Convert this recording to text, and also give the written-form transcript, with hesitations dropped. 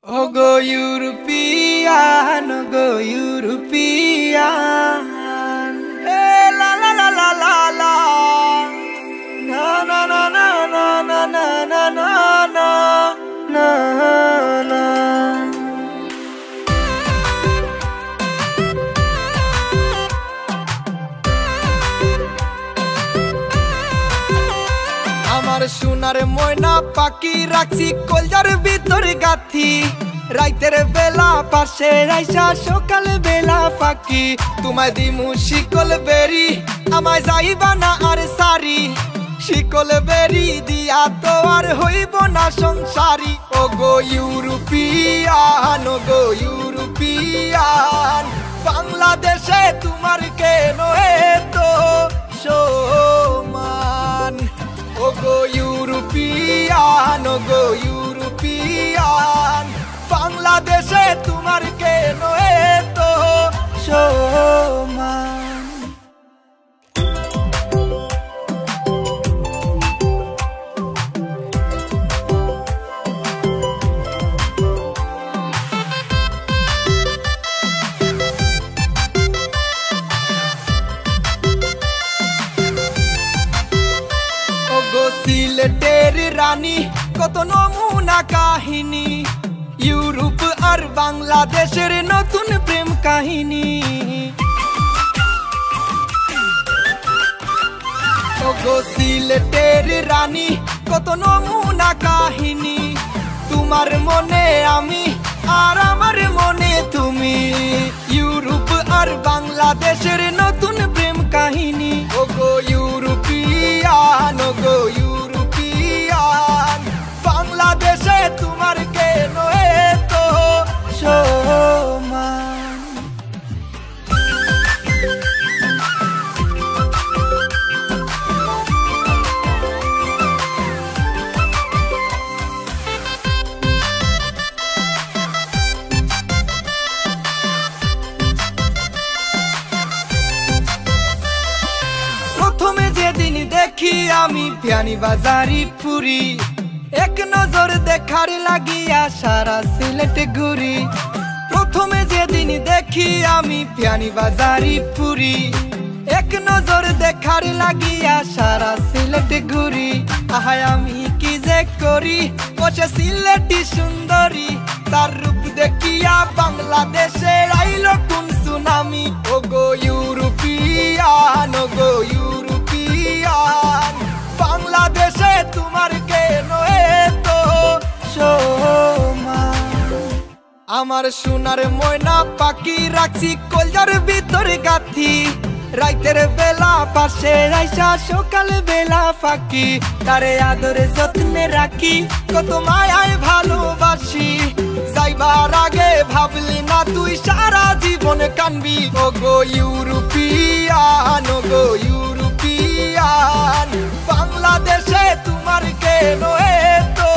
Oh go European, oh go European. Hey, la la la la la la. Na na na na na na na na na na na. আমার সোনার ময়না পাখি রাখছি কলজার ভিতর গাথি রাইতের বেলা পাশে রাইসা সকাল বেলা ফাঁকি তোমায় দিমু শিকল বেরি আমায় যাইবা না আর সারি শিকল বেরি দিয়া তো আর হইব না সংসারী ও গো ইউরোপিয়ান ও গো ইউরোপিয়ান বাংলাদেশে তোমার কেন এতো সম্মান ও গো ইউরোপিয়ান ও গো ইউরোপিয়ান বাংলাদেশে তোমার কেন এতো সম্মান সিলেটের রানী কত নমুনা কাহিনী ইউরোপ আর বাংলাদেশের নতুন প্রেম কাহিনী ওগো সিলেটের রানী কত নমুনা কাহিনী তোমার মনে আমি আর আমার মনে তুমি ইউরোপ আর বাংলাদেশের নতুন প্রেম কাহিনী ওগো ইউরোপিয়ান ওগো ইউরোপিয়ান বাংলাদেশে তোমার কেন এতো সম্মান প্রথমে যেদিন দেখি আমি বিয়ানি বাজারি পুরি এক নজর দেখার লাগিয়া সারা সিলেট ঘুরি প্রথমে যেদিন দেখি আমি বিয়ানি বাজারি পুরি এক নজর দেখার লাগিয়া সারা সিলেট ঘুরি আহায় আমি কি যে করি বসে সিলেটি সুন্দরী তার রূপ দেখিয়া বাংলাদেশে আইলো কোন সুনামি ও গো ইউরোপিয়ান ও গো ইউরোপিয়ান বাংলাদেশে তোমার কেন এতো সম্মান আমার সোনার ময়না পাখি রাখছি কলজার ভিতর গাথি রাইতের বেলা পাশে রাইসা সকাল বেলা ফাঁকি তারে আদরে যত্নে রাখি কত মায়ায় ভালোবাসি যাইবার আগে ভাবলি না তুই সারা জীবন কানবি ও গো ইউরোপিয়ান ও গো ইউরোপিয়ান বাংলাদেশে তোমার কেন এতো